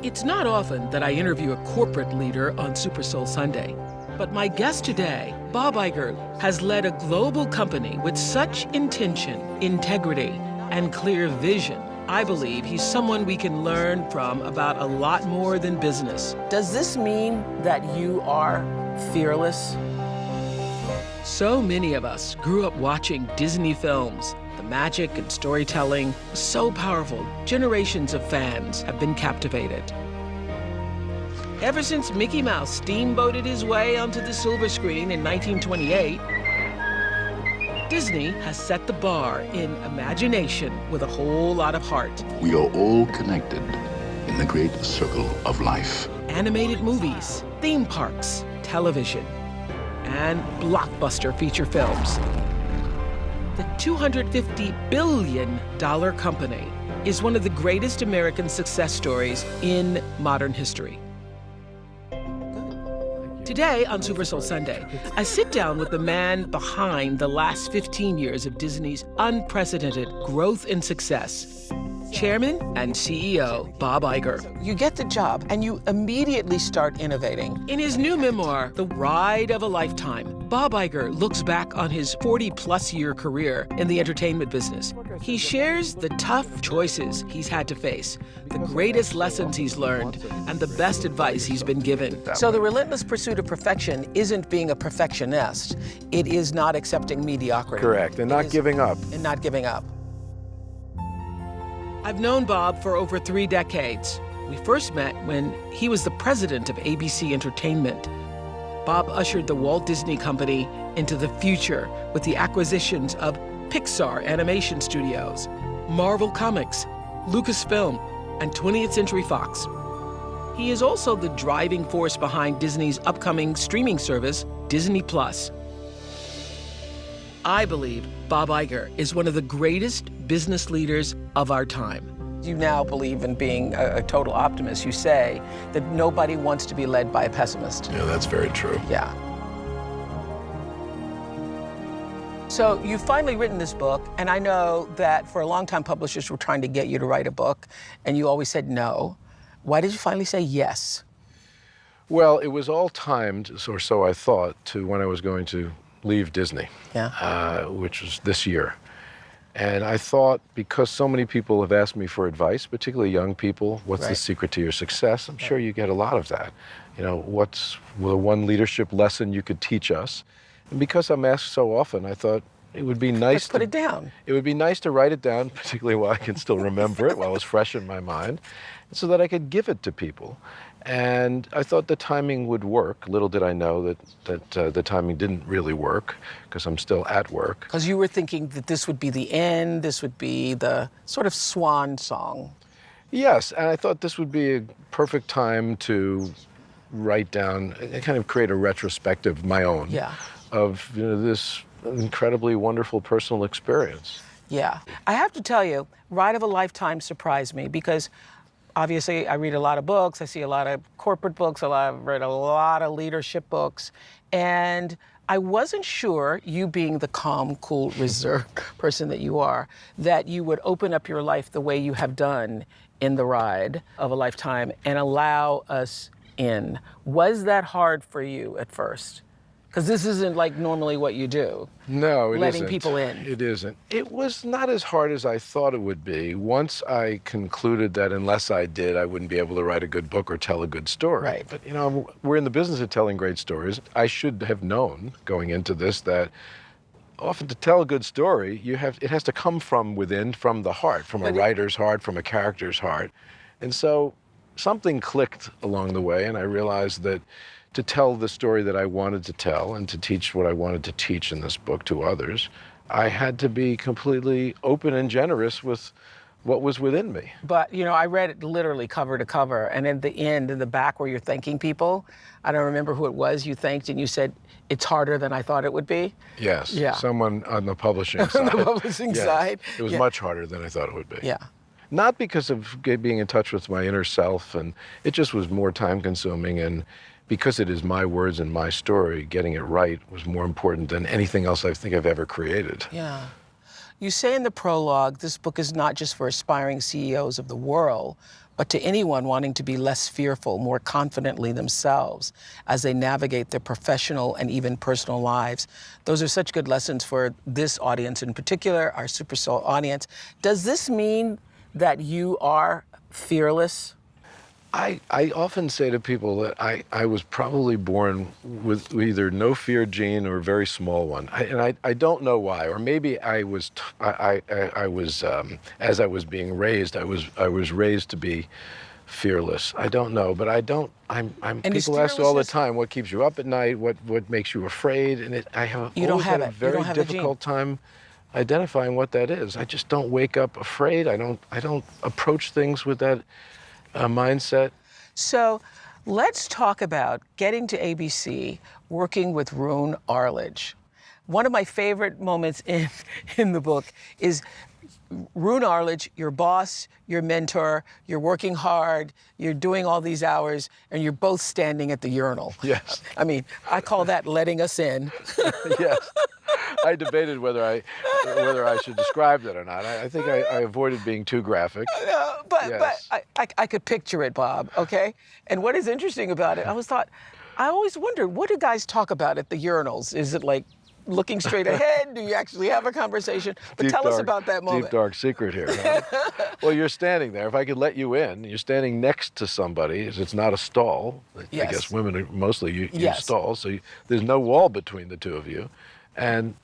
It's not often that I interview a corporate leader on Super Soul Sunday, but my guest today, Bob Iger, has led a global company with such intention, integrity, and clear vision. I believe he's someone we can learn from about a lot more than business. Does this mean that you are fearless? So many of us grew up watching Disney films. The magic and storytelling was so powerful, generations of fans have been captivated. Ever since Mickey Mouse steamboated his way onto the silver screen in 1928, Disney has set the bar in imagination with a whole lot of heart. We are all connected in the great circle of life. Animated movies, theme parks, television, and blockbuster feature films. The $250 billion company is one of the greatest American success stories in modern history. Today on Super Soul Sunday, I sit down with the man behind the last 15 years of Disney's unprecedented growth and success. Chairman and CEO, Bob Iger. You get the job and you immediately start innovating. In his new memoir, The Ride of a Lifetime, Bob Iger looks back on his 40-plus year career in the entertainment business. He shares the tough choices he's had to face, the greatest lessons he's learned, and the best advice he's been given. So the relentless pursuit of perfection isn't being a perfectionist. It is not accepting mediocrity. Correct, and not giving up. And not giving up. I've known Bob for over 3 decades. We first met when he was the president of ABC Entertainment. Bob ushered the Walt Disney Company into the future with the acquisitions of Pixar Animation Studios, Marvel Comics, Lucasfilm, and 20th Century Fox. He is also the driving force behind Disney's upcoming streaming service, Disney+. I believe Bob Iger is one of the greatest business leaders of our time. You now believe in being a total optimist. You say that nobody wants to be led by a pessimist. Yeah, that's very true. Yeah. So you've finally written this book, and I know that for a long time publishers were trying to get you to write a book, and you always said no. Why did you finally say yes? Well, it was all timed, or so I thought, to when I was going to leave Disney, which was this year. And I thought, because so many people have asked me for advice, particularly young people, what's the secret to your success? I'm sure you get a lot of that. You know, what's the one leadership lesson you could teach us? And because I'm asked so often, I thought it would be nice to put it down. It would be nice to write it down, particularly while I can still remember it, while it's fresh in my mind, so that I could give it to people. And I thought the timing would work. Little did I know that the timing didn't really work, because I'm still at work. Because you were thinking that this would be the end, this would be the sort of swan song. Yes, and I thought this would be a perfect time to write down and kind of create a retrospective of my own of this incredibly wonderful personal experience. Yeah. I have to tell you, Ride of a Lifetime surprised me, because obviously, I read a lot of books. I see a lot of corporate books. I've read a lot of leadership books. And I wasn't sure, you being the calm, cool, reserved person that you are, that you would open up your life the way you have done in The Ride of a Lifetime and allow us in. Was that hard for you at first? Because this isn't like normally what you do. No, it isn't. Letting people in. It isn't. It was not as hard as I thought it would be. Once I concluded that unless I did, I wouldn't be able to write a good book or tell a good story. Right. But, you know, we're in the business of telling great stories. I should have known going into this that often to tell a good story, it has to come from within, from the heart, from a writer's heart, from a character's heart. And so something clicked along the way, and I realized that to tell the story that I wanted to tell and to teach what I wanted to teach in this book to others, I had to be completely open and generous with what was within me. But, you know, I read it literally cover to cover, and in the end, in the back where you're thanking people, I don't remember who it was you thanked, and you said, it's harder than I thought it would be. Yes, yeah. Someone on the publishing side. On the publishing side. It was much harder than I thought it would be. Yeah. Not because of being in touch with my inner self, and it just was more time consuming, and because it is my words and my story, getting it right was more important than anything else I think I've ever created. Yeah. You say in the prologue, this book is not just for aspiring CEOs of the world, but to anyone wanting to be less fearful, more confidently themselves as they navigate their professional and even personal lives. Those are such good lessons for this audience in particular, our Super Soul audience. Does this mean that you are fearless? I often say to people that I was probably born with either no fear gene or a very small one, I don't know why. Or maybe I was as I was being raised, I was raised to be fearless. I don't know, but people ask all the time, what keeps you up at night? What makes you afraid? And I have always had a very difficult time identifying what that is. I just don't wake up afraid. I don't approach things with that mindset. So let's talk about getting to ABC, working with Roone Arledge. One of my favorite moments in the book is Roone Arledge, your boss, your mentor, you're working hard, you're doing all these hours, and you're both standing at the urinal. Yes. I mean, I call that letting us in. Yes. I debated whether I should describe that or not. I think I avoided being too graphic. But I could picture it, Bob, okay? And what is interesting about it, I always wondered, what do guys talk about at the urinals? Is it like looking straight ahead? Do you actually have a conversation? But tell us about that moment. Deep, dark secret here. Right? Well, you're standing there. If I could let you in, you're standing next to somebody. It's not a stall. Yes. I guess women are mostly use stalls, so there's no wall between the two of you. And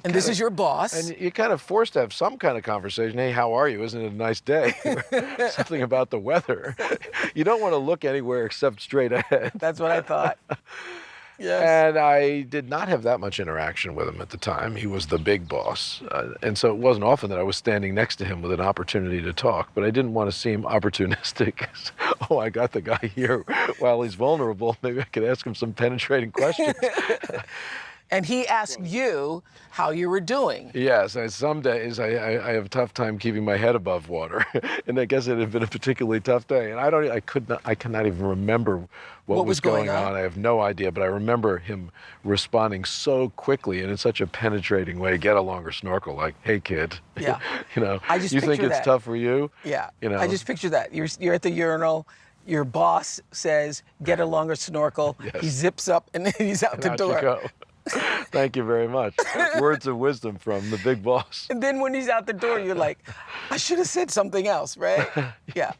this is your boss. And you're kind of forced to have some kind of conversation. Hey, how are you? Isn't it a nice day? Something about the weather. You don't want to look anywhere except straight ahead. That's what I thought. Yes. And I did not have that much interaction with him at the time. He was the big boss. And so it wasn't often that I was standing next to him with an opportunity to talk, but I didn't want to seem opportunistic. Oh, I got the guy here while he's vulnerable. Maybe I could ask him some penetrating questions. And he asked you how you were doing. Yes, some days I have a tough time keeping my head above water, and I guess it had been a particularly tough day. And I cannot even remember what was going on. I have no idea, but I remember him responding so quickly and in such a penetrating way. Get a longer snorkel, like, "Hey, kid." Yeah. I just you think it's tough for you? Yeah. I just picture that. You're at the urinal. Your boss says, "Get a longer snorkel." Yes. He zips up and then he's out the door. You go. Thank you very much. Words of wisdom from the big boss. And then when he's out the door, you're like, I should have said something else, right? Yeah.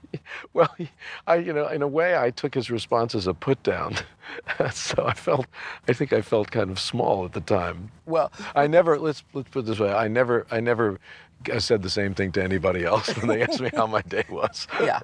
Well, in a way, I took his response as a put down. So I think I felt kind of small at the time. Well, let's put it this way. I never said the same thing to anybody else when they asked me how my day was. Yeah,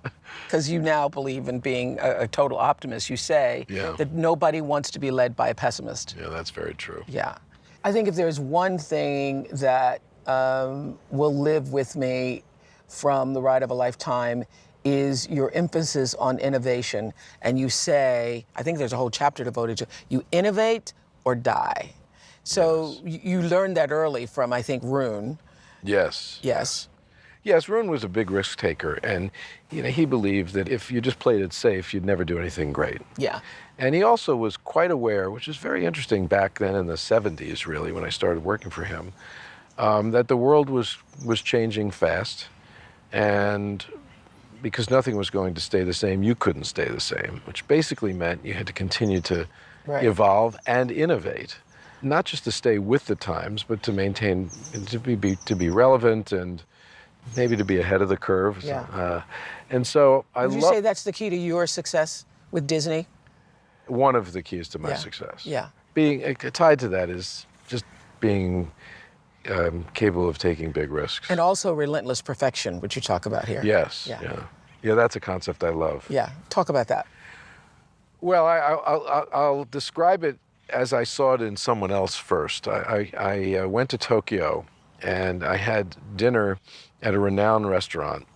because you now believe in being a total optimist. You say that nobody wants to be led by a pessimist. Yeah, that's very true. Yeah. I think if there's one thing that will live with me from The Ride of a Lifetime is your emphasis on innovation. And you say, I think there's a whole chapter devoted to, you innovate or die. So you learned that early from, I think, Roone. Yes. Yes. Yes, Roone was a big risk taker, and he believed that if you just played it safe, you'd never do anything great. Yeah. And he also was quite aware, which is very interesting back then in the 70s, really, when I started working for him, that the world was changing fast, and because nothing was going to stay the same, you couldn't stay the same, which basically meant you had to continue to evolve and innovate. Not just to stay with the times, but to maintain, to be relevant and maybe to be ahead of the curve. Yeah. And so Would you say that's the key to your success with Disney? One of the keys to my success. Yeah. Being tied to that is just being capable of taking big risks. And also relentless perfection, which you talk about here. Yes. Yeah, that's a concept I love. Yeah. Talk about that. Well, I'll describe it as I saw it in someone else first. I went to Tokyo and I had dinner at a renowned restaurant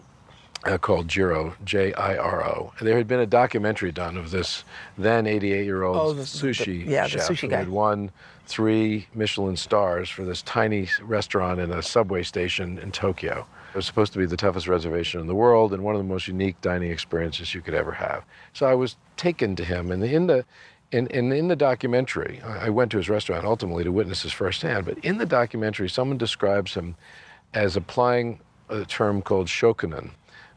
called Jiro, Jiro. There had been a documentary done of this then 88-year-old sushi chef the sushi guy who had won 3 Michelin stars for this tiny restaurant in a subway station in Tokyo. It was supposed to be the toughest reservation in the world and one of the most unique dining experiences you could ever have. So I was taken to him, and in the documentary, I went to his restaurant ultimately to witness this firsthand, but in the documentary, someone describes him as applying a term called shokunin,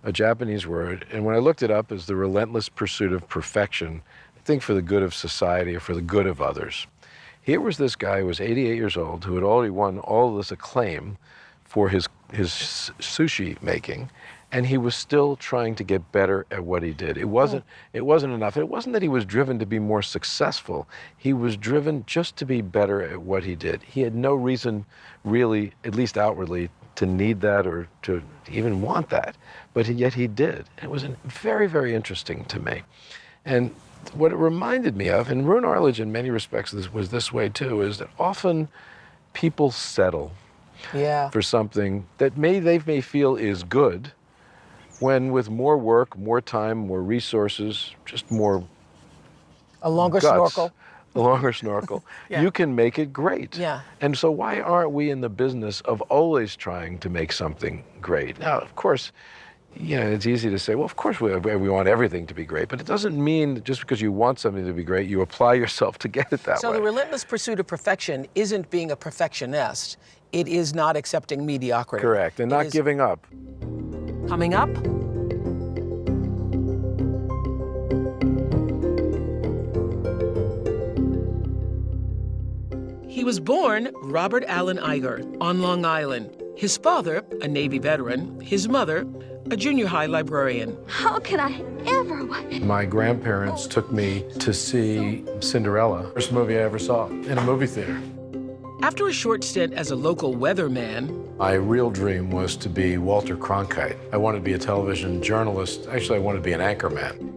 a Japanese word, and when I looked it up, is the relentless pursuit of perfection, I think for the good of society or for the good of others. Here was this guy who was 88 years old who had already won all this acclaim for his sushi making, and he was still trying to get better at what he did. It wasn't enough. It wasn't that he was driven to be more successful. He was driven just to be better at what he did. He had no reason, really, at least outwardly, to need that or to even want that, but yet he did. It was very, very interesting to me. And what it reminded me of, and Roone Arledge in many respects was this way too, is that often people settle for something that they may feel is good, when with more work, more time, more resources, just more a longer guts, snorkel. A longer snorkel, you can make it great. Yeah. And so why aren't we in the business of always trying to make something great? Now, of course, it's easy to say, well, of course we want everything to be great, but it doesn't mean that just because you want something to be great, you apply yourself to get it that way. So the relentless pursuit of perfection isn't being a perfectionist. It is not accepting mediocrity. Correct, and not giving up. Coming up, He was born Robert Allen Iger on Long Island. His father, a Navy veteran, his mother, a junior high librarian. How could I ever want? My grandparents took me to see Cinderella, first movie I ever saw, in a movie theater. After a short stint as a local weatherman, my real dream was to be Walter Cronkite. I wanted to be a television journalist. Actually, I wanted to be an anchorman.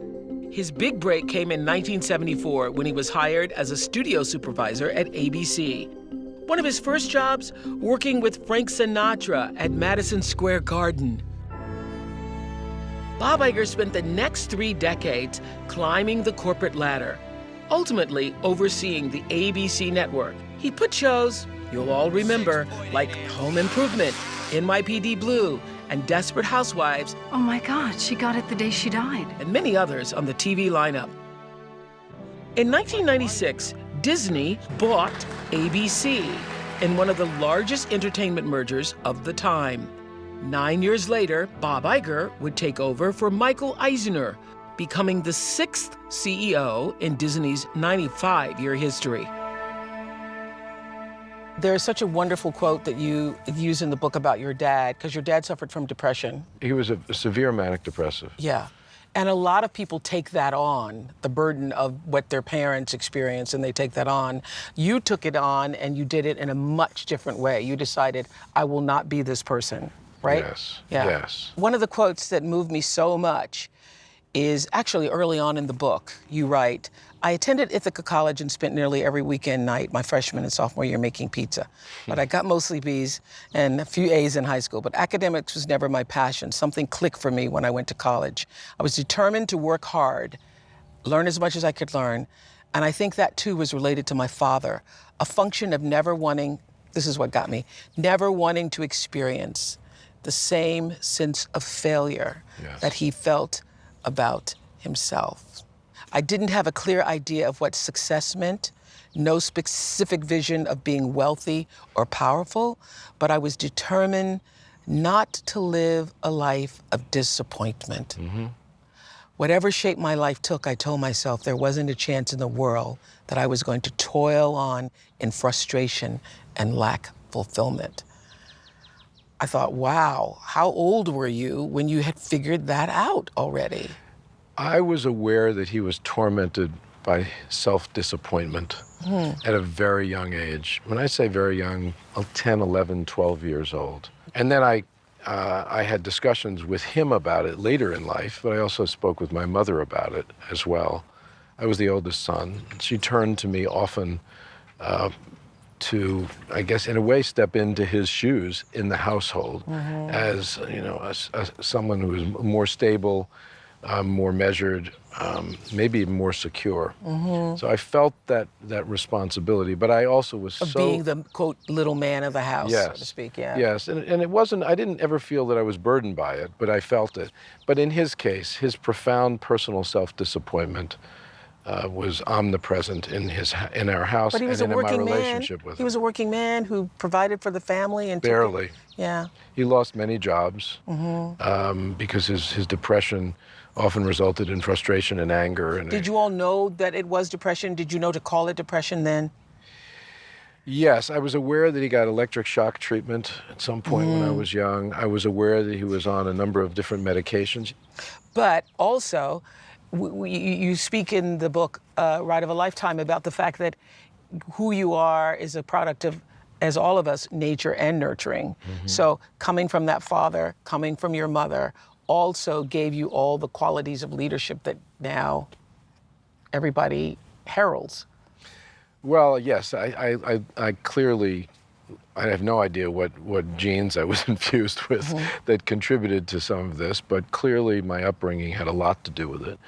his big break came in 1974 when he was hired as a studio supervisor at ABC. One of his first jobs, working with Frank Sinatra at Madison Square Garden. Bob Iger spent the next 3 decades climbing the corporate ladder, ultimately overseeing the ABC network. He put shows you'll all remember, like Home Improvement, NYPD Blue, and Desperate Housewives. Oh my God, she got it the day she died. And many others on the TV lineup. In 1996, Disney bought ABC in one of the largest entertainment mergers of the time. 9 years later, Bob Iger would take over for Michael Eisner, becoming the 6th CEO in Disney's 95-year history. There's such a wonderful quote that you use in the book about your dad, because your dad suffered from depression. He was a severe manic depressive. Yeah. And a lot of people take that on, the burden of what their parents experience, and they take that on. You took it on, and you did it in a much different way. You decided, I will not be this person, right? Yes, Yeah. yes. One of the quotes that moved me so much is actually early on in the book. You write, I attended Ithaca College and spent nearly every weekend night my freshman and sophomore year making pizza. But I got mostly B's and a few A's in high school. But academics was never my passion. Something clicked for me when I went to college. I was determined to work hard, learn as much as I could learn. And I think that too was related to my father, a function of never wanting, this is what got me, never wanting to experience the same sense of failure that he felt about himself. I didn't have a clear idea of what success meant, no specific vision of being wealthy or powerful, but I was determined not to live a life of disappointment. Mm-hmm. Whatever shape my life took, I told myself there wasn't a chance in the world that I was going to toil on in frustration and lack fulfillment. I thought, wow, how old were you when you had figured that out already? I was aware that he was tormented by self-disappointment at a very young age. When I say very young, 10, 11, 12 years old. And then I had discussions with him about it later in life, but I also spoke with my mother about it as well. I was the oldest son. She turned to me often to, I guess, in a way, step into his shoes in the household as, you know, as someone who was more stable, more measured, maybe even more secure. So I felt that responsibility, but I also was of being the, quote, little man of the house, so to speak, Yes, and it wasn't, I didn't ever feel that I was burdened by it, but I felt it. But in his case, his profound personal self-disappointment was omnipresent in our house But he was and a in my working man. relationship with He him. was a working man who provided for the family and Barely. Yeah. He lost many jobs because his depression often resulted in frustration and anger. And Did you all know that it was depression? Did you know to call it depression then? Yes, I was aware that he got electric shock treatment at some point when I was young. I was aware that he was on a number of different medications. But also, you speak in the book, Ride of a Lifetime, about the fact that who you are is a product of, as all of us, nature and nurturing. So coming from that father, coming from your mother, also gave you all the qualities of leadership that now everybody heralds. Well, yes, I clearly, I have no idea what genes I was infused with that contributed to some of this, but clearly my upbringing had a lot to do with it.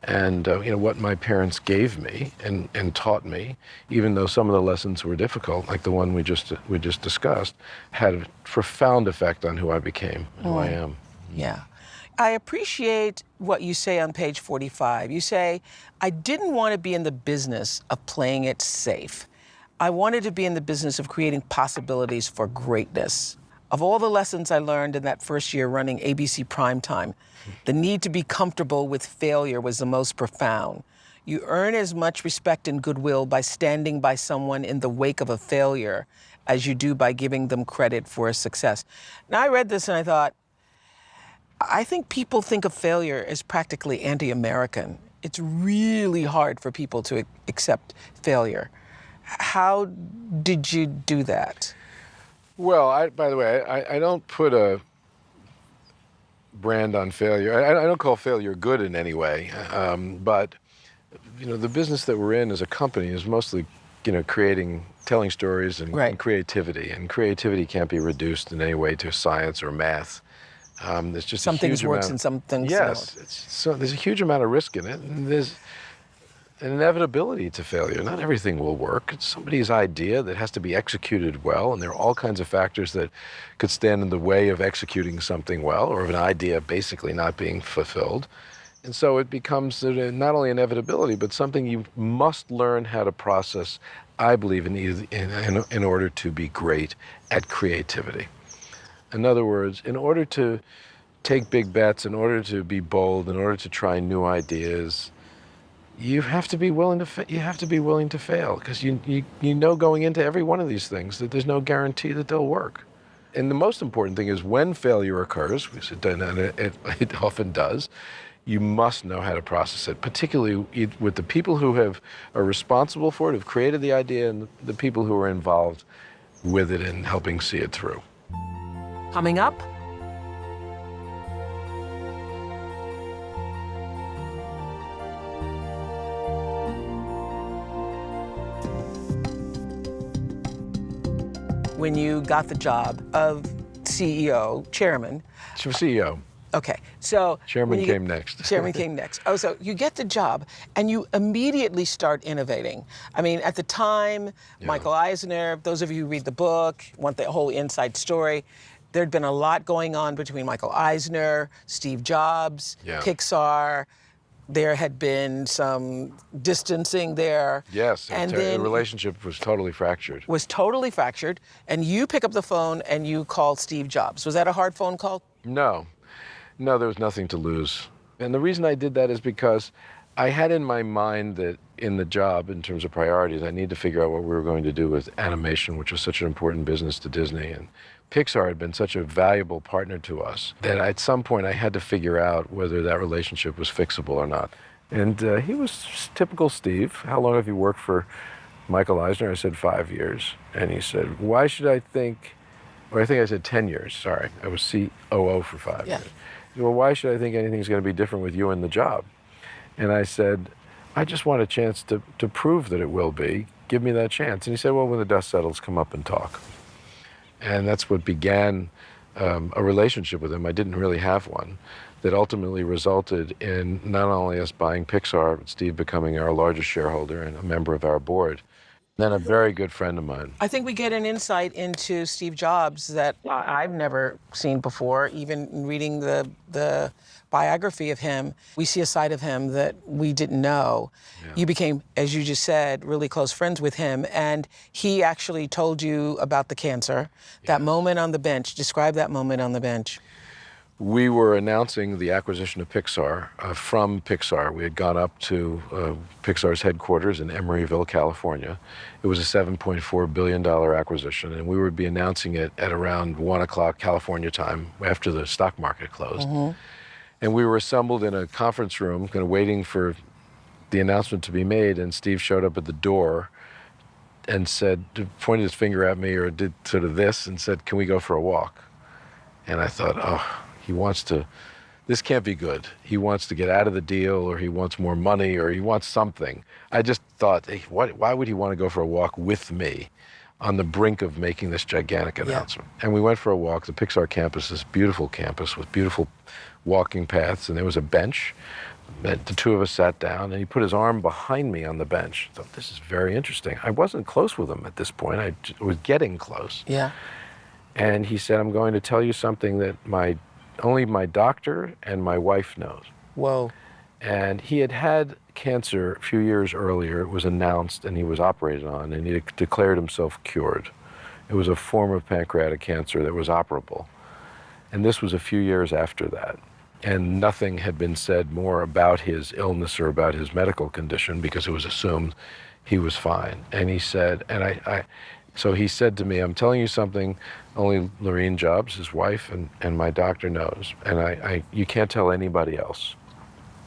And what my parents gave me and taught me, even though some of the lessons were difficult, like the one we just discussed, had a profound effect on who I became and who I am. Yeah. I appreciate what you say on page 45. You say, I didn't want to be in the business of playing it safe. I wanted to be in the business of creating possibilities for greatness. Of all the lessons I learned in that first year running ABC Primetime, the need to be comfortable with failure was the most profound. You earn as much respect and goodwill by standing by someone in the wake of a failure as you do by giving them credit for a success. Now, I read this and I thought, I think people think of failure as practically anti-American. It's really hard for people to accept failure. How did you do that? Well, by the way, I don't put a brand on failure. I don't call failure good in any way. But the business that we're in as a company is mostly, telling stories and creativity. And creativity can't be reduced in any way to science or math. There's just some a huge things works amount, and some things yes, don't. So there's a huge amount of risk in it, and there's an inevitability to failure. Not everything will work. It's somebody's idea that has to be executed well, and there are all kinds of factors that could stand in the way of executing something well, or of an idea basically not being fulfilled. And so it becomes not only inevitability, but something you must learn how to process, I believe, in order to be great at creativity. In other words, in order to take big bets, in order to be bold, in order to try new ideas, you have to be willing to fail, because you know going into every one of these things that there's no guarantee that they'll work. And the most important thing is when failure occurs, which it often does, you must know how to process it, particularly with the people who are responsible for it, who've created the idea, and the people who are involved with it and helping see it through. Coming up, When you got the job of CEO, chairman. CEO. Okay, so Chairman came next. Chairman came next. Oh, so you get the job and you immediately start innovating. I mean, at the time, Michael Eisner, those of you who read the book, want the whole inside story, there'd been a lot going on between Michael Eisner, Steve Jobs, Pixar. There had been some distancing there. Yes, and the relationship was totally fractured. And you pick up the phone and you call Steve Jobs. Was that a hard phone call? No, there was nothing to lose. And the reason I did that is because I had in my mind that in the job, in terms of priorities, I need to figure out what we were going to do with animation, which was such an important business to Disney. And Pixar had been such a valuable partner to us that at some point I had to figure out whether that relationship was fixable or not. And he was typical Steve. How long have you worked for Michael Eisner? I said 5 years. And he said, why should I think, or I think I said 10 years, sorry. I was COO for 5 years. He said, well, why should I think anything's going to be different with you in the job? And I said, I just want a chance to prove that it will be. Give me that chance. And he said, well, when the dust settles, come up and talk. And that's what began a relationship with him. I didn't really have one, that ultimately resulted in not only us buying Pixar, but Steve becoming our largest shareholder and a member of our board. Then a very good friend of mine. I think we get an insight into Steve Jobs that I've never seen before. Even in reading the biography of him, we see a side of him that we didn't know. Yeah. You became, as you just said, really close friends with him, and he actually told you about the cancer. That moment on the bench, describe that moment on the bench. We were announcing the acquisition of Pixar from Pixar. We had gone up to Pixar's headquarters in Emeryville, California. It was a $7.4 billion acquisition, and we would be announcing it at around 1 o'clock California time after the stock market closed. Mm-hmm. And we were assembled in a conference room, kind of waiting for the announcement to be made, and Steve showed up at the door and said, pointed his finger at me or did sort of this and said, "Can we go for a walk?" And I thought, oh, he wants to, this can't be good. He wants to get out of the deal, or he wants more money, or he wants something. I just thought, hey, why would he want to go for a walk with me on the brink of making this gigantic announcement? Yeah. And we went for a walk. The Pixar campus, this beautiful campus with beautiful walking paths, and there was a bench. The two of us sat down, and he put his arm behind me on the bench. I thought, this is very interesting. I wasn't close with him at this point. I was getting close. Yeah. And he said, "I'm going to tell you something that only my doctor and my wife knows." Whoa. And he had had cancer a few years earlier. It was announced, and he was operated on, and he declared himself cured. It was a form of pancreatic cancer that was operable. And this was a few years after that. And nothing had been said more about his illness or about his medical condition because it was assumed he was fine. And he said, so he said to me, "I'm telling you something only Lorene Jobs, his wife, and my doctor knows. And you can't tell anybody else."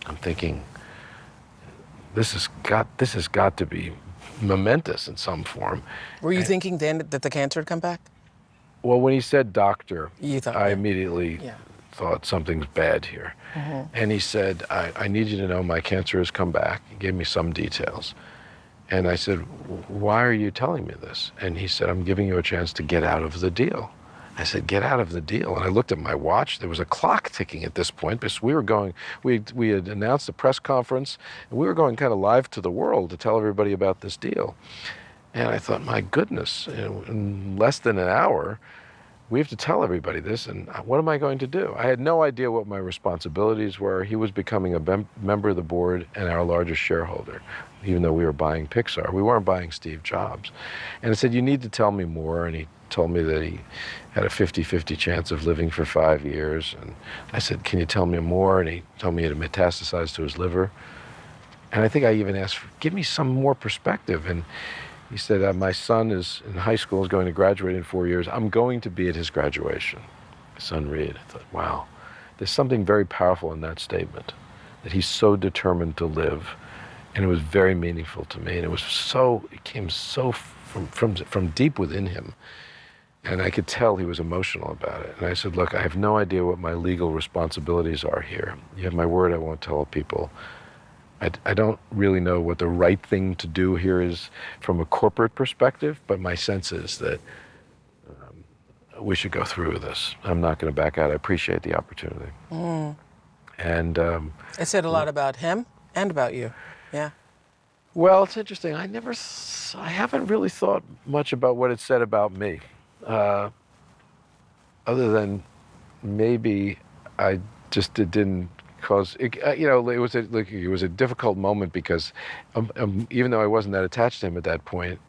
I'm thinking, this has got to be momentous in some form. Were you thinking then that the cancer had come back? Well, when he said doctor, I immediately thought something's bad here. Mm-hmm. And he said, I need you to know my cancer has come back. He gave me some details. And I said, "Why are you telling me this?" And he said, "I'm giving you a chance to get out of the deal." I said, "Get out of the deal?" And I looked at my watch. There was a clock ticking at this point because we had announced a press conference, and we were going kind of live to the world to tell everybody about this deal. And I thought, my goodness, in less than an hour, we have to tell everybody this, and what am I going to do? I had no idea what my responsibilities were. He was becoming a member of the board and our largest shareholder, even though we were buying Pixar. We weren't buying Steve Jobs. And I said, "You need to tell me more." And he told me that he had a 50-50 chance of living for 5 years. And I said, "Can you tell me more?" And he told me it had metastasized to his liver. And I think I even asked, "Give me some more perspective." And he said, "My son is in high school, is going to graduate in 4 years. I'm going to be at his graduation." My son Reed. I thought, wow, there's something very powerful in that statement, that he's so determined to live. And it was very meaningful to me. And it came so from deep within him. And I could tell he was emotional about it. And I said, "Look, I have no idea what my legal responsibilities are here. You have my word, I won't tell people. I don't really know what the right thing to do here is from a corporate perspective, but my sense is that we should go through with this. I'm not going to back out. I appreciate the opportunity." Mm. And it said a lot about him and about you. Yeah. Well, it's interesting. I haven't really thought much about what it said about me, other than maybe I just didn't. Because it was a difficult moment because even though I wasn't that attached to him at that point,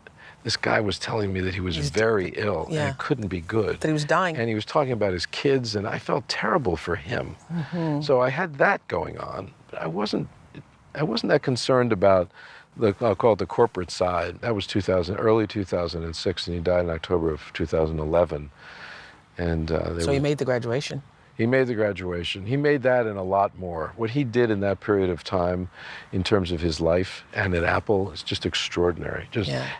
this guy was telling me that he was very ill and it couldn't be good. That he was dying. And he was talking about his kids, and I felt terrible for him. Mm-hmm. So I had that going on, but I wasn't that concerned about I'll call it the corporate side. That was early 2006, and he died in October of 2011. And so he made the graduation. He made the graduation. He made that and a lot more. What he did in that period of time in terms of his life and at Apple is just extraordinary.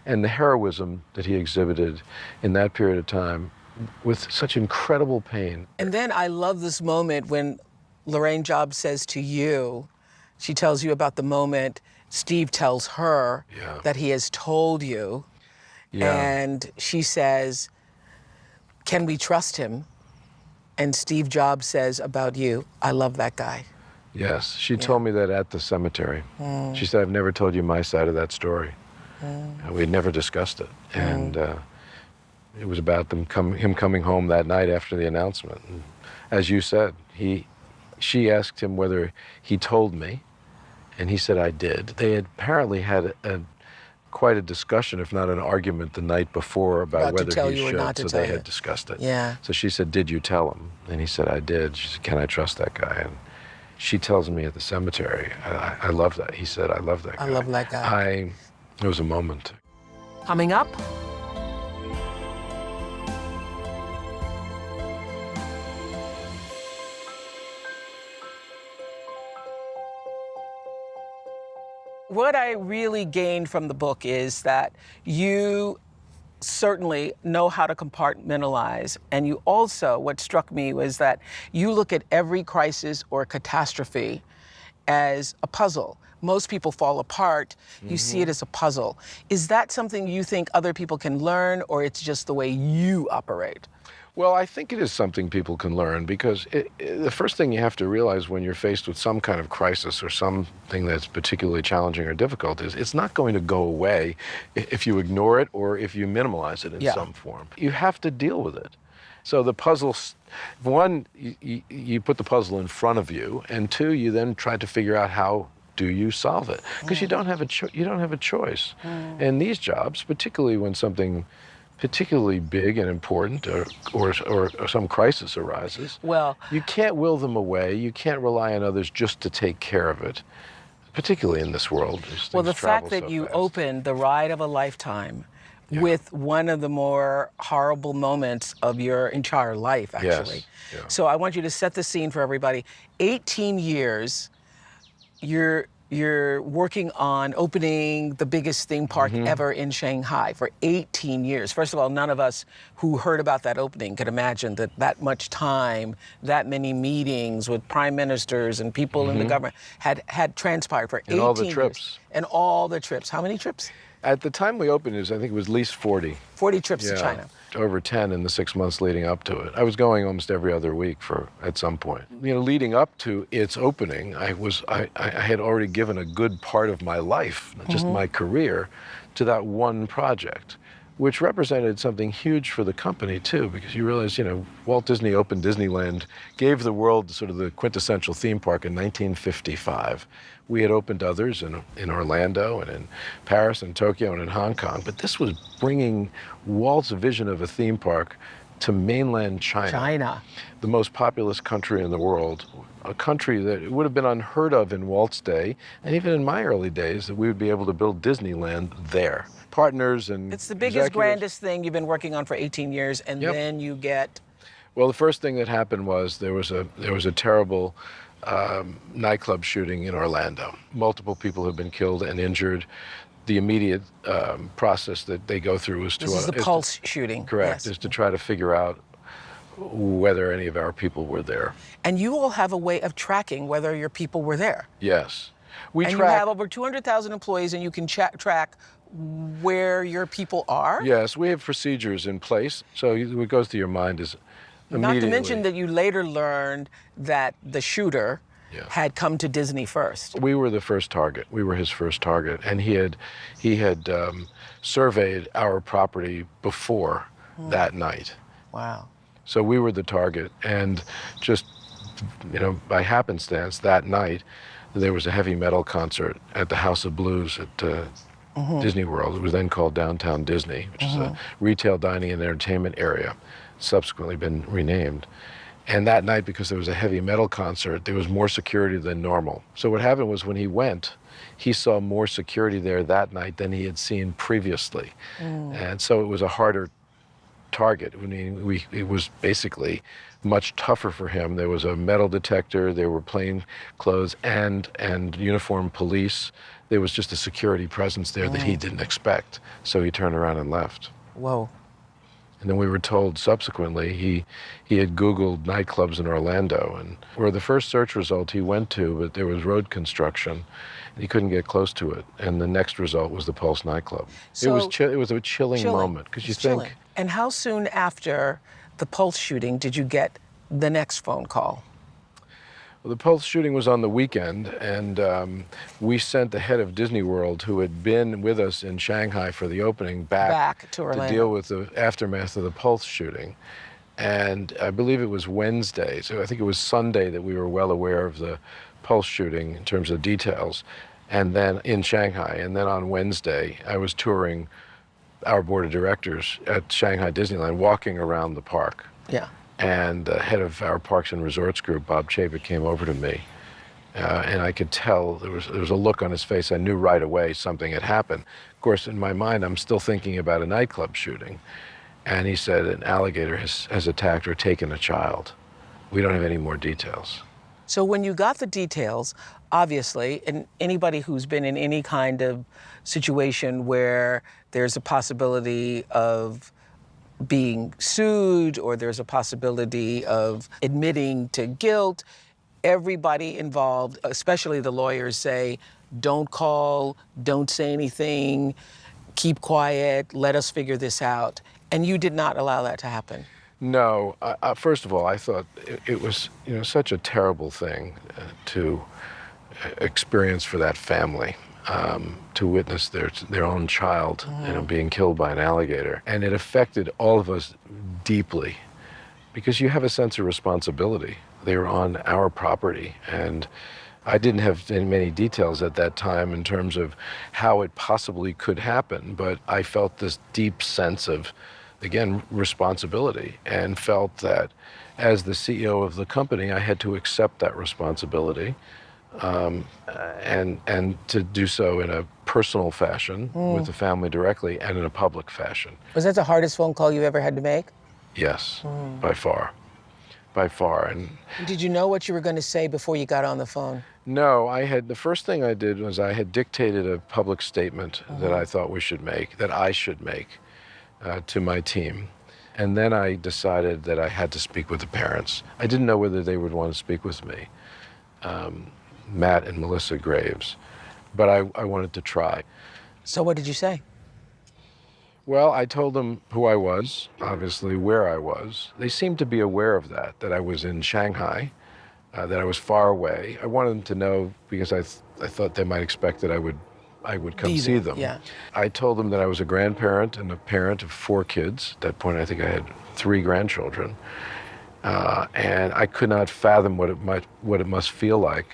And the heroism that he exhibited in that period of time with such incredible pain. And then I love this moment when Lorene Jobs says to you, she tells you about the moment Steve tells her that he has told you. Yeah. And she says, "Can we trust him?" And Steve Jobs says about you, "I love that guy." Yes, she told me that at the cemetery. Mm. She said, "I've never told you my side of that story." We had never discussed it. And it was about him coming home that night after the announcement. And as you said, she asked him whether he told me, and he said, I did. They had apparently had quite a discussion, if not an argument, the night before about whether he should. So they had discussed it. Yeah. So she said, did you tell him? And he said, I did. She said, can I trust that guy? And she tells me at the cemetery, I love that. He said, I love that guy. I love that guy. It was a moment. Coming up, what I really gained from the book is that you certainly know how to compartmentalize, and you also, what struck me was that you look at every crisis or catastrophe as a puzzle. Most people fall apart. You see it as a puzzle. Is that something you think other people can learn, or it's just the way you operate? Well, I think it is something people can learn, because the first thing you have to realize when you're faced with some kind of crisis or something that's particularly challenging or difficult is it's not going to go away if you ignore it or if you minimize it in some form. You have to deal with it. So the puzzle, one, you put the puzzle in front of you, and two, you then try to figure out how do you solve it, because you don't have a choice. And these jobs, particularly when something particularly big and important or some crisis arises, well, you can't will them away. You can't rely on others just to take care of it, particularly in this world. Well, the fact that you opened the ride of a lifetime with one of the more horrible moments of your entire life, actually. Yes. Yeah. So I want you to set the scene for everybody. 18 years, you're working on opening the biggest theme park ever in Shanghai for 18 years. First of all, none of us who heard about that opening could imagine that much time, that many meetings with prime ministers and people in the government had transpired for 18 years. And all the trips. And all the trips. How many trips? At the time we opened, I think it was at least 40. 40 trips to China. Over 10 in the 6 months leading up to it. I was going almost every other week at some point. Leading up to its opening, I had already given a good part of my life, not just my career, to that one project, which represented something huge for the company too, because you realize, Walt Disney opened Disneyland, gave the world sort of the quintessential theme park in 1955. We had opened others in Orlando and in Paris and Tokyo and in Hong Kong, but this was bringing Walt's vision of a theme park to mainland China. The most populous country in the world, a country that would have been unheard of in Walt's day, and even in my early days, that we would be able to build Disneyland there. Partners and it's the biggest, grandest thing you've been working on for 18 years, and then you get... Well, the first thing that happened was there was a terrible nightclub shooting in Orlando. Multiple people have been killed and injured. The immediate process that they go through is to... This is the Pulse shooting. Correct, is to try to figure out whether any of our people were there. And you all have a way of tracking whether your people were there. Yes. You have over 200,000 employees, and you can track where your people are? Yes, we have procedures in place. So what goes through your mind is immediately... Not to mention that you later learned that the shooter had come to Disney first. We were the first target. We were his first target. And he had surveyed our property before that night. Wow. So we were the target. And just, by happenstance, that night, there was a heavy metal concert at the House of Blues at Disney World. It was then called Downtown Disney, which is a retail, dining, and entertainment area, subsequently been renamed. And that night, because there was a heavy metal concert, there was more security than normal. So what happened was when he went, he saw more security there that night than he had seen previously. And so it was a harder target. I mean, it was basically much tougher for him. There was a metal detector, there were plain clothes and uniformed police. There was just a security presence there that he didn't expect. So he turned around and left. Whoa. And then we were told subsequently he had Googled nightclubs in Orlando, and where the first search result he went to, but there was road construction, and he couldn't get close to it. And the next result was the Pulse nightclub. So it was a chilling moment, because you think... Chilling. And how soon after the Pulse shooting did you get the next phone call? Well, the Pulse shooting was on the weekend, and we sent the head of Disney World, who had been with us in Shanghai for the opening, back to Orlando to deal with the aftermath of the Pulse shooting. And I believe it was Wednesday, so I think it was Sunday that we were well aware of the Pulse shooting in terms of details, and then in Shanghai. And then on Wednesday, I was touring our board of directors at Shanghai Disneyland, walking around the park. Yeah. And the head of our Parks and Resorts group, Bob Iger, came over to me, and I could tell there was a look on his face. I knew right away something had happened. Of course, in my mind, I'm still thinking about a nightclub shooting. And he said an alligator has attacked or taken a child. We don't have any more details. So when you got the details, obviously, and anybody who's been in any kind of situation where there's a possibility of being sued or there's a possibility of admitting to guilt, everybody involved, especially the lawyers, say, don't call, don't say anything, keep quiet, let us figure this out. And you did not allow that to happen. No. First of all, I thought it was such a terrible thing to experience for that family. To witness their own child being killed by an alligator. And it affected all of us deeply because you have a sense of responsibility. They were on our property, and I didn't have many details at that time in terms of how it possibly could happen, but I felt this deep sense of, again, responsibility, and felt that as the CEO of the company, I had to accept that responsibility. And to do so in a personal fashion with the family directly and in a public fashion. Was that the hardest phone call you ever had to make? Yes, by far. And did you know what you were going to say before you got on the phone? no, the first thing I did was I had dictated a public statement that I thought I should make to my team. And then I decided that I had to speak with the parents. I didn't know whether they would want to speak with me. Matt and Melissa Graves, but I wanted to try. So what did you say? Well, I told them who I was, obviously where I was. They seemed to be aware of that I was in Shanghai, that I was far away. I wanted them to know because I thought they might expect that I would come see them. Yeah. I told them that I was a grandparent and a parent of 4 kids. At that point, I think I had 3 grandchildren. And I could not fathom what it must feel like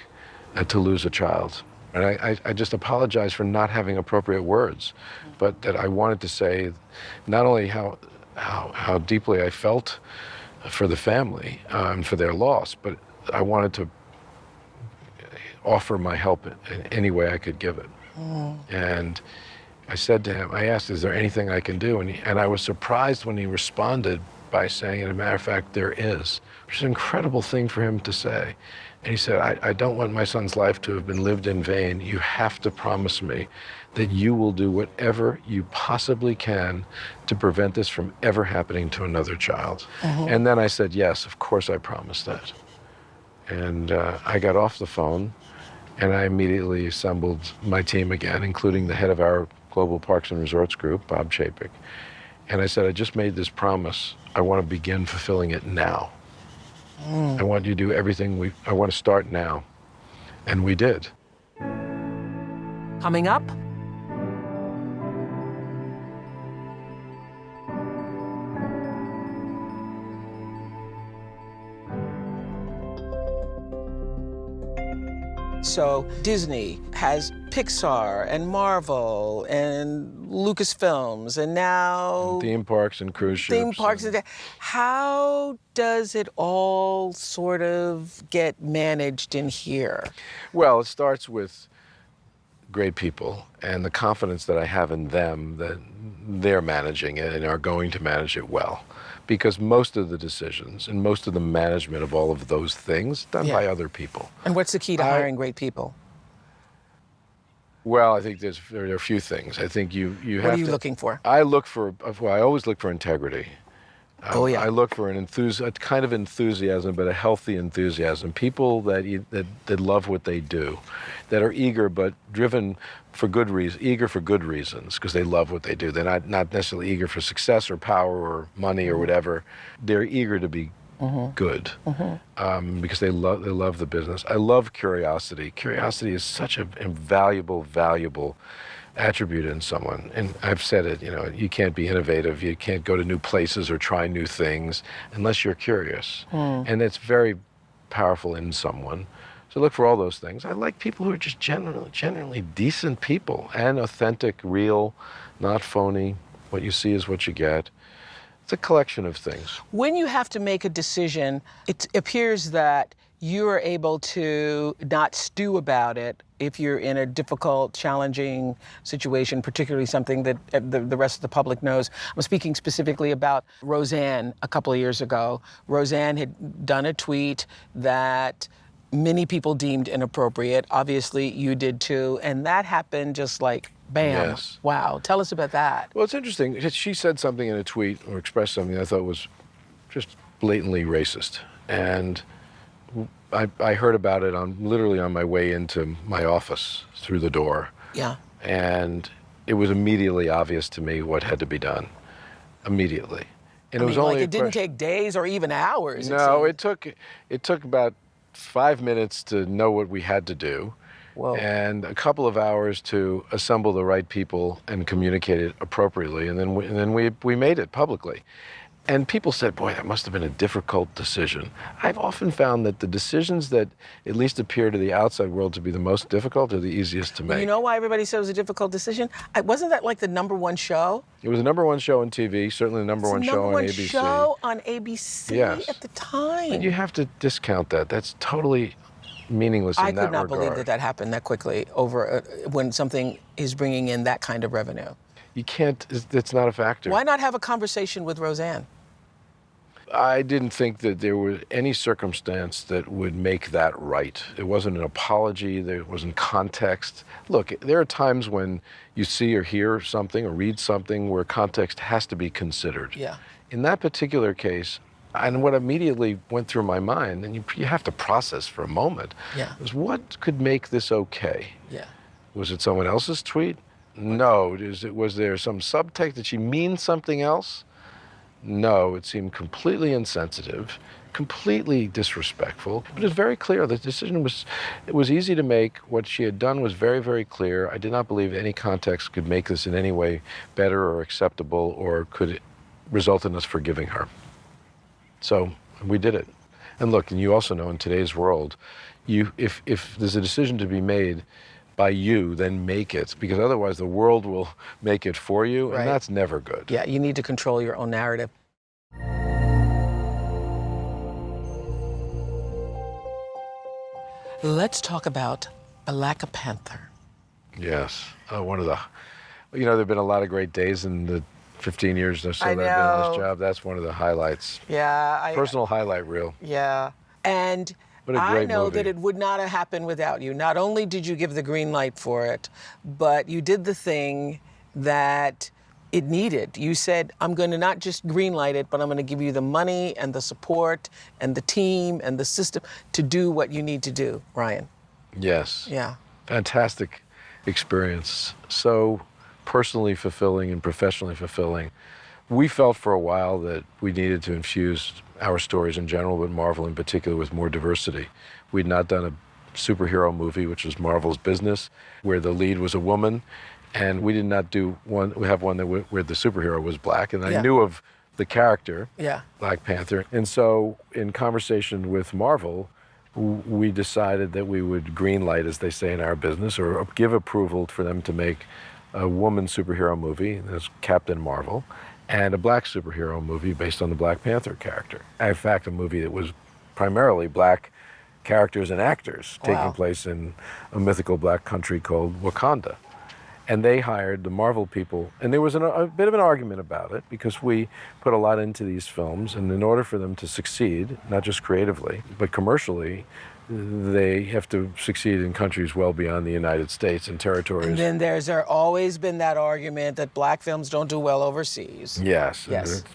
to lose a child. And I just apologize for not having appropriate words, but that I wanted to say not only how deeply I felt for the family and for their loss, but I wanted to offer my help in any way I could give it. And I said to him, I asked, is there anything I can do? And I was surprised when he responded by saying, as a matter of fact, there is, which is an incredible thing for him to say. And he said, I don't want my son's life to have been lived in vain. You have to promise me that you will do whatever you possibly can to prevent this from ever happening to another child. And then I said, yes, of course I promise that. And I got off the phone, and I immediately assembled my team again, including the head of our Global Parks and Resorts group, Bob Iger. And I said, I just made this promise. I want to begin fulfilling it now. I want you to do everything I want to start now. And we did. Coming up, So Disney has Pixar and Marvel and Lucasfilms and now Theme parks and cruise ships. theme parks. How does it all sort of get managed in here? Well, it starts with great people and the confidence that I have in them that they're managing it and are going to manage it well. Because most of the decisions and most of the management of all of those things done by other people. And what's the key to hiring great people? Well, I think there are a few things. I think you have to... What are you looking for? I always look for integrity. Oh, yeah. I look for a kind of enthusiasm, but a healthy enthusiasm. People that love what they do, that are eager but driven for good reason, eager for good reasons, because they love what they do. They're not necessarily eager for success or power or money or whatever. They're eager to be good, because they love the business. I love curiosity. Curiosity is such a valuable attribute in someone. And I've said it, you can't be innovative, you can't go to new places or try new things unless you're curious. And it's very powerful in someone. So look for all those things. I like people who are just generally decent people and authentic, real, not phony. What you see is what you get. It's a collection of things. When you have to make a decision, it appears that you are able to not stew about it if you're in a difficult, challenging situation, particularly something that the rest of the public knows. I'm speaking specifically about Roseanne a couple of years ago. Roseanne had done a tweet that many people deemed inappropriate. Obviously, you did too. And that happened just like, bam. Yes. Wow. Tell us about that. Well, it's interesting. She said something in a tweet or expressed something I thought was just blatantly racist. And I heard about it literally on my way into my office through the door. Yeah. And it was immediately obvious to me what had to be done. Immediately. And it didn't take days or even hours. No, it took about 5 minutes to know what we had to do. Whoa. And a couple of hours to assemble the right people and communicate it appropriately. And then we made it publicly. And people said, boy, that must have been a difficult decision. I've often found that the decisions that at least appear to the outside world to be the most difficult are the easiest to make. You know why everybody said it was a difficult decision? Wasn't that like the #1 show? It was the #1 show on TV, certainly the number one show on ABC. Show on ABC Yes. at the time. But you have to discount that. That's totally meaningless in that regard. I could not believe that happened that quickly over when something is bringing in that kind of revenue. You can't, it's not a factor. Why not have a conversation with Roseanne? I didn't think that there was any circumstance that would make that right. It wasn't an apology, there wasn't context. Look, there are times when you see or hear something or read something where context has to be considered. Yeah. In that particular case, and what immediately went through my mind, and you have to process for a moment, was what could make this okay? Yeah. Was it someone else's tweet? No. Was there some subtext? Did she mean something else? No, it seemed completely insensitive, completely disrespectful. But it was very clear. The decision was easy to make. What she had done was very, very clear. I did not believe any context could make this in any way better or acceptable or could result in us forgiving her. So we did it. And look, and you also know in today's world, if there's a decision to be made by you, then make it, because otherwise the world will make it for you, and that's never good. Yeah, you need to control your own narrative. Let's talk about Black Panther. Yes, one of the, there have been a lot of great days in the 15 years or so that I've been in this job. That's one of the highlights. Yeah. Personal highlight reel. Yeah. And I know that it would not have happened without you. Not only did you give the green light for it, but you did the thing that it needed. You said, I'm going to not just green light it, but I'm going to give you the money and the support and the team and the system to do what you need to do, Ryan. Yes. Yeah. Fantastic experience. So personally fulfilling and professionally fulfilling. We felt for a while that we needed to infuse our stories in general, but Marvel in particular, with more diversity. We'd not done a superhero movie, which was Marvel's business, where the lead was a woman, and we did not do one. We have one where the superhero was black, and I knew of the character, Black Panther. And so, in conversation with Marvel, we decided that we would green light, as they say in our business, or give approval for them to make a woman superhero movie, that's Captain Marvel, and a black superhero movie based on the Black Panther character. In fact, a movie that was primarily black characters and actors taking place in a mythical black country called Wakanda. And they hired the Marvel people, and there was a bit of an argument about it because we put a lot into these films, and in order for them to succeed, not just creatively, but commercially, they have to succeed in countries well beyond the United States and territories. And then there's always been that argument that black films don't do well overseas. Yes.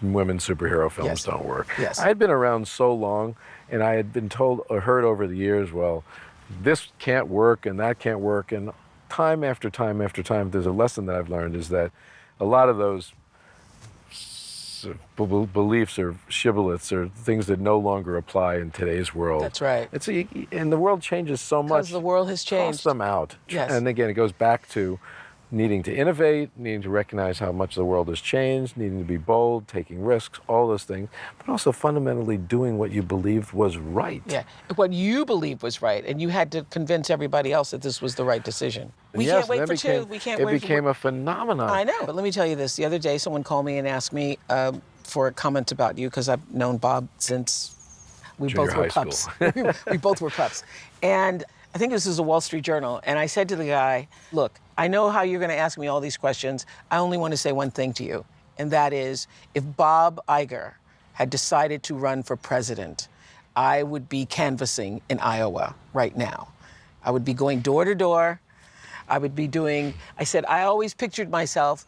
Women superhero films don't work. Yes. I had been around so long, and I had been told or heard over the years, well, this can't work and that can't work. And time after time after time, there's a lesson that I've learned is that a lot of those beliefs or shibboleths or things that no longer apply in today's world. That's right. And the world changes so much. Because the world has changed. Toss them out. Yes. And again, it goes back to needing to innovate, needing to recognize how much the world has changed, needing to be bold, taking risks, all those things, but also fundamentally doing what you believed was right. Yeah, what you believed was right, and you had to convince everybody else that this was the right decision. We Yes, can't wait and for that became- two. We can't It wait became for... a phenomenon. I know, but let me tell you this. The other day, someone called me and asked me for a comment about you, because I've known Bob since we Junior both were high pups. school. We both were pups. And I think this was a Wall Street Journal, and I said to the guy, look, I know how you're going to ask me all these questions. I only want to say one thing to you, and that is, if Bob Iger had decided to run for president, I would be canvassing in Iowa right now. I would be going door to door. I would be doing, I said, I always pictured myself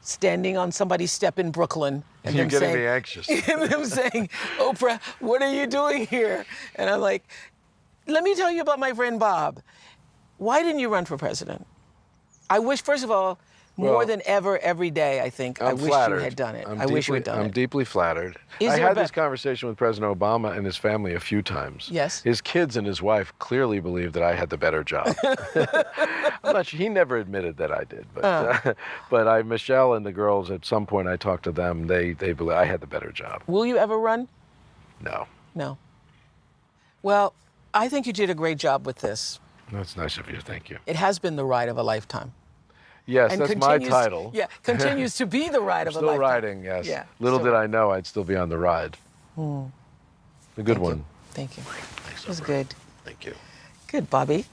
standing on somebody's step in Brooklyn. And You're them getting saying, me anxious. And them saying, Oprah, what are you doing here? And I'm like, let me tell you about my friend Bob. Why didn't you run for president? I wish, first of all, more Well, than ever, every day, I think, I I'm wish flattered. you had done it. I'm I wish you had deeply- done I'm it. deeply flattered. Is I there a had this bet- conversation with President Obama and his family a few times. Yes. His kids and his wife clearly believed that I had the better job. I'm not sure, he never admitted that I did, but but Michelle and the girls, at some point I talked to them, they believe I had the better job. Will you ever run? No. No. Well, I think you did a great job with this. That's nice of you, thank you. It has been the ride of a lifetime. Yes, And that's my continues- title. Yeah, continues to be the ride of a Still lifetime. riding, yes. Yeah, Little still did I know I'd still be on the ride. A good Thank you. one. Thank you. Thanks, It was Oprah. good. Thank you. Good, Bobby.